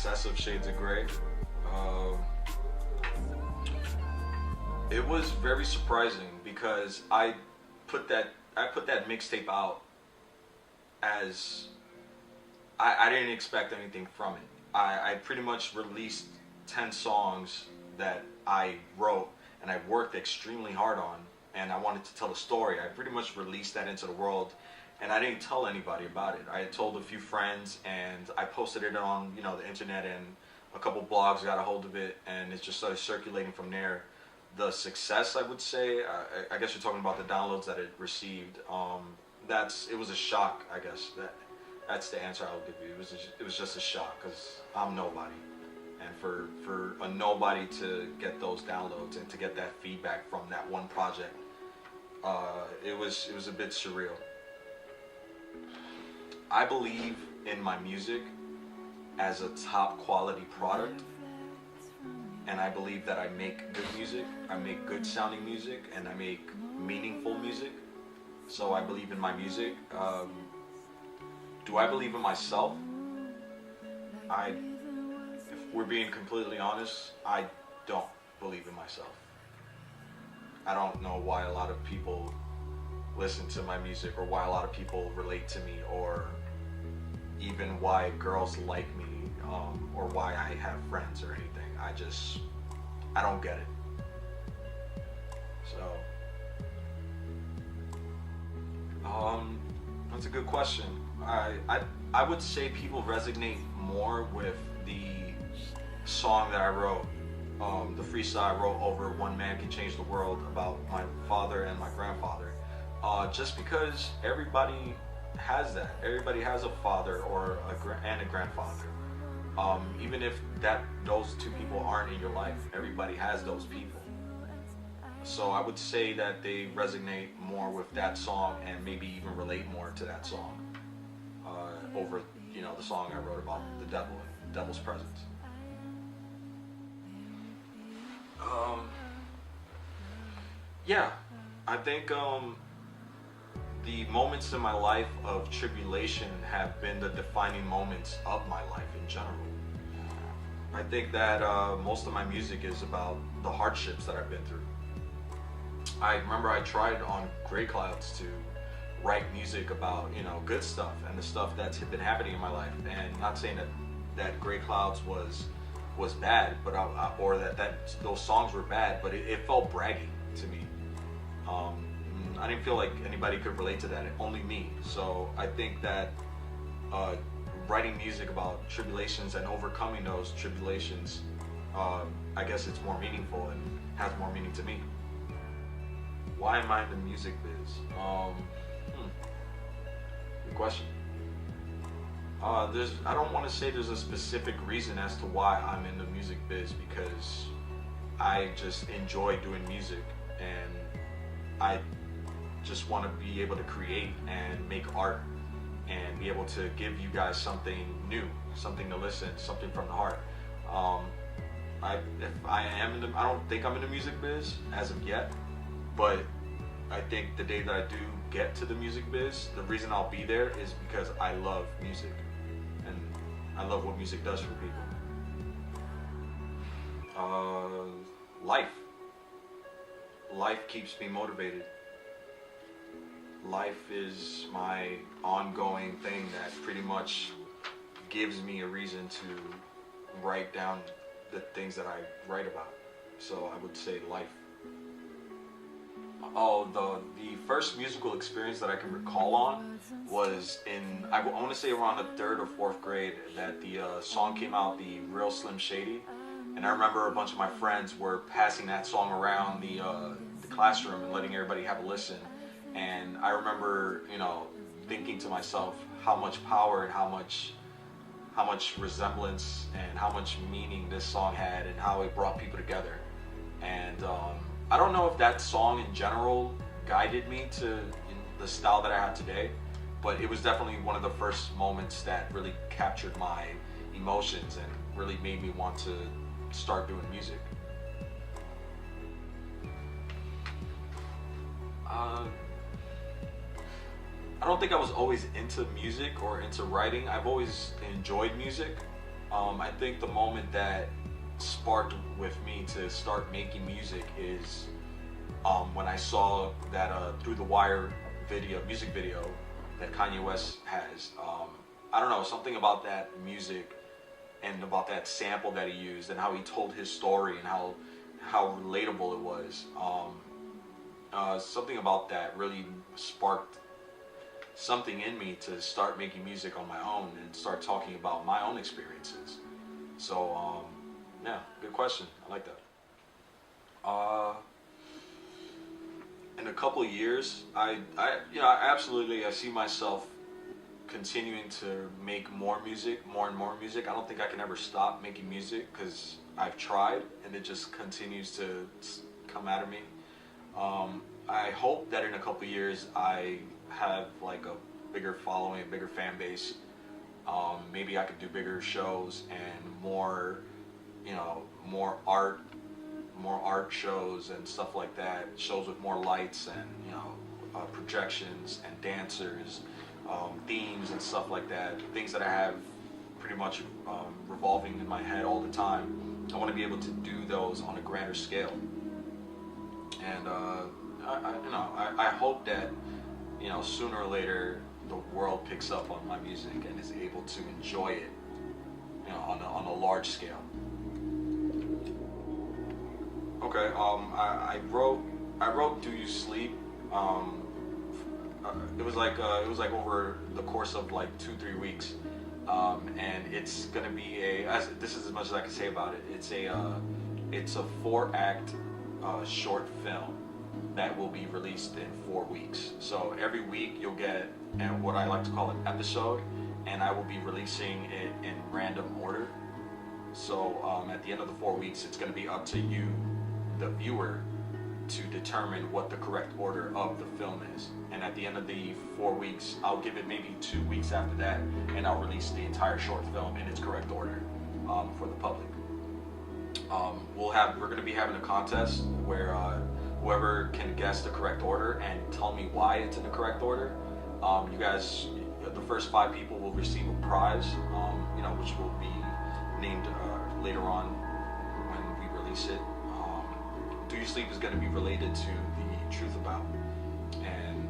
success of Shades of Grey. Um, it was very surprising because I put that mixtape out as I didn't expect anything from it. I pretty much released 10 songs that I wrote and I worked extremely hard on, and I wanted to tell a story. I pretty much released that into the world, and I didn't tell anybody about it. I told a few friends, and I posted it on the internet, and a couple blogs got a hold of it, and it just started circulating from there. The success, I would say, I guess you're talking about the downloads that it received. It was a shock, I guess. That's the answer I'll give you. It was just a shock because I'm nobody, and for a nobody to get those downloads and to get that feedback from that one project, it was a bit surreal. I believe in my music as a top quality product, and I believe that I make good music, I make good sounding music, and I make meaningful music. So I believe in my music. Do I believe in myself? If we're being completely honest, I don't believe in myself. I don't know why a lot of people listen to my music, or why a lot of people relate to me, or even why girls like me, or why I have friends or anything. I don't get it. So, that's a good question. I would say people resonate more with the song that I wrote, the freestyle I wrote over "One Man Can Change the World" about my father and my grandfather. Just because everybody has that. Everybody has a father or and a grandfather. Even if those two people aren't in your life, everybody has those people. So I would say that they resonate more with that song, and maybe even relate more to that song over the song I wrote about the devil and the devil's presence. Yeah, I think the moments in my life of tribulation have been the defining moments of my life in general. I think that most of my music is about the hardships that I've been through. I remember I tried on Grey Clouds to write music about good stuff and the stuff that's been happening in my life, and not saying that Grey Clouds was bad, but or that those songs were bad, but it felt braggy to me. I didn't feel like anybody could relate to that, only me. So I think that writing music about tribulations and overcoming those tribulations, I guess it's more meaningful and has more meaning to me. Why am I in the music biz? Good question. I don't want to say there's a specific reason as to why I'm in the music biz, because I just enjoy doing music, and I just want to be able to create and make art and be able to give you guys something new, something to listen, something from the heart. I don't think I'm in the music biz as of yet, but I think the day that I do get to the music biz, the reason I'll be there is because I love music, and I love what music does for people. Life keeps me motivated. Life is my ongoing thing that pretty much gives me a reason to write down the things that I write about. So I would say life. Oh, the first musical experience that I can recall on was I want to say around the 3rd or 4th grade, that the song came out, the Real Slim Shady, and I remember a bunch of my friends were passing that song around the classroom and letting everybody have a listen. And I remember, thinking to myself how much power and how much resemblance and how much meaning this song had, and how it brought people together. And I don't know if that song in general guided me to the style that I have today, but it was definitely one of the first moments that really captured my emotions and really made me want to start doing music. I don't think I was always into music or into writing. I've always enjoyed music, I think the moment that sparked with me to start making music is when I saw that Through the Wire music video that Kanye West has. I don't know, something about that music and about that sample that he used and how he told his story and how relatable it was. Something about that really sparked something in me to start making music on my own and start talking about my own experiences. So, yeah, good question. I like that. In a couple of years, I absolutely, I see myself continuing to make more music, more and more music. I don't think I can ever stop making music because I've tried and it just continues to come out of me. I hope that in a couple of years I have like a bigger following, a bigger fan base. Maybe I could do bigger shows and more, more art shows and stuff like that. Shows with more lights and projections and dancers, themes and stuff like that. Things that I have pretty much revolving in my head all the time. I want to be able to do those on a grander scale. And I hope that sooner or later the world picks up on my music and is able to enjoy it, on a large scale. Okay, I wrote "Do You Sleep." It was like over the course of like 2-3 weeks, and it's gonna be this is as much as I can say about it. It's a 4-act short film that will be released in 4 weeks. So every week you'll get what I like to call an episode, and I will be releasing it in random order. So at the end of the 4 weeks, it's going to be up to you, the viewer, to determine what the correct order of the film is. And at the end of the 4 weeks, I'll give it maybe 2 weeks after that, and I'll release the entire short film in its correct order for the public. We're going to be having a contest where whoever can guess the correct order and tell me why it's in the correct order, you guys, the first 5 people will receive a prize, which will be named later on when we release it. Do You Sleep is going to be related to the Truth About, and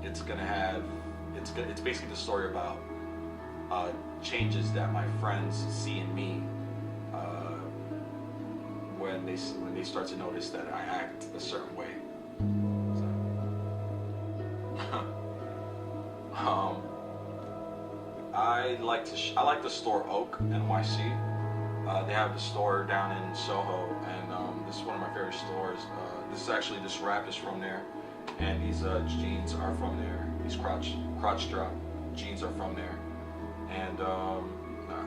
it's going to have it's basically the story about changes that my friends see in me when they start to notice that I act a certain way. So, I like the store Oak NYC. They have the store down in Soho, and this is one of my favorite stores. This rap is from there, and these jeans are from there. These crotch drop jeans are from there, and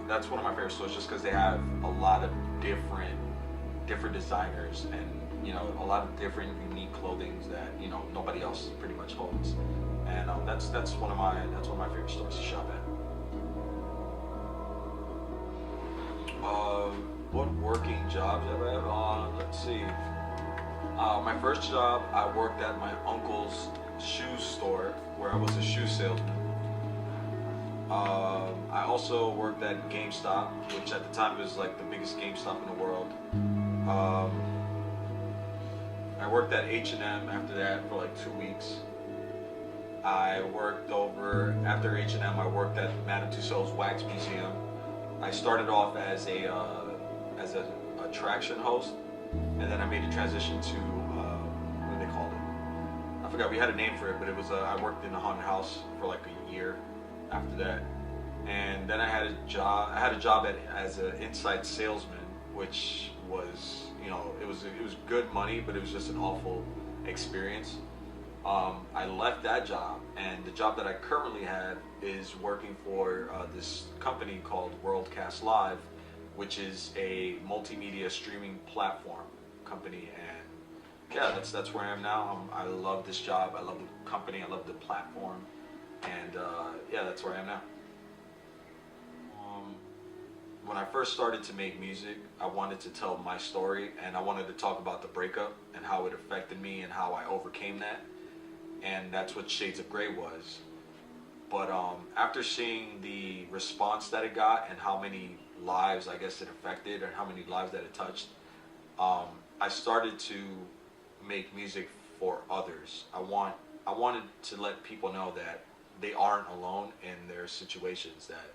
that's one of my favorite stores just because they have a lot of different designers and a lot of different unique clothing that nobody else pretty much holds, and that's one of my favorite stores to shop at. What working jobs have I had? Let's see. My first job, I worked at my uncle's shoe store where I was a shoe salesman. I also worked at GameStop, which at the time was like the biggest GameStop in the world. I worked at H&M after that for like 2 weeks. After H&M, I worked at Madame Tussauds Wax Museum. I started off as an attraction host, and then I made a transition to what do they call it? I forgot. We had a name for it, but it was I worked in a haunted house for like a year after that, and then I had a job as an inside salesman, which was it was good money, but it was just an awful experience. I left that job, and the job that I currently have is working for this company called Worldcast Live, which is a multimedia streaming platform company. And yeah, that's where I am now. I love this job. I love the company. I love the platform, and yeah, that's where I am now. When I first started to make music, I wanted to tell my story, and I wanted to talk about the breakup and how it affected me and how I overcame that. And that's what Shades of Grey was. But after seeing the response that it got and how many lives I guess it affected and how many lives that it touched, I started to make music for others. I wanted to let people know that they aren't alone in their situations. That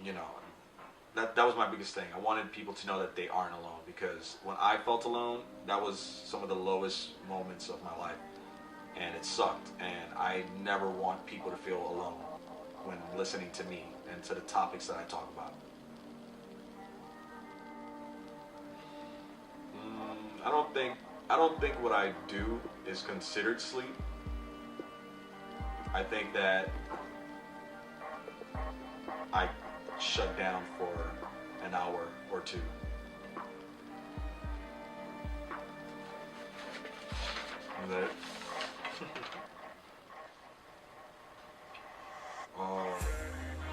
you know, that was my biggest thing. I wanted people to know that they aren't alone, because when I felt alone, that was some of the lowest moments of my life, and it sucked. And I never want people to feel alone when listening to me and to the topics that I talk about. I don't think what I do is considered sleep. I think that I shut down for an hour or two. Is that it?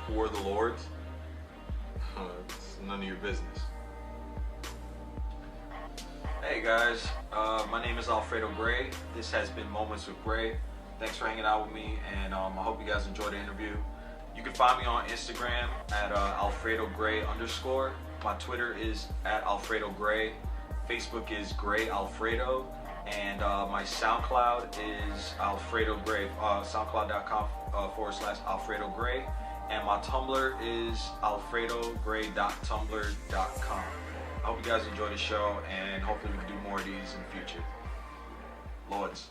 Who are the Lords? It's none of your business. Hey guys, my name is Alfredo Grey. This has been Moments with Grey. Thanks for hanging out with me, and I hope you guys enjoyed the interview. You can find me on Instagram at Alfredo Grey _. My Twitter is at Alfredo Grey. Facebook is Grey Alfredo, and my SoundCloud is Alfredo Grey. SoundCloud.com / Alfredo Grey, and my Tumblr is alfredogrey.tumblr.com. I hope you guys enjoy the show, and hopefully we can do more of these in the future. Lords.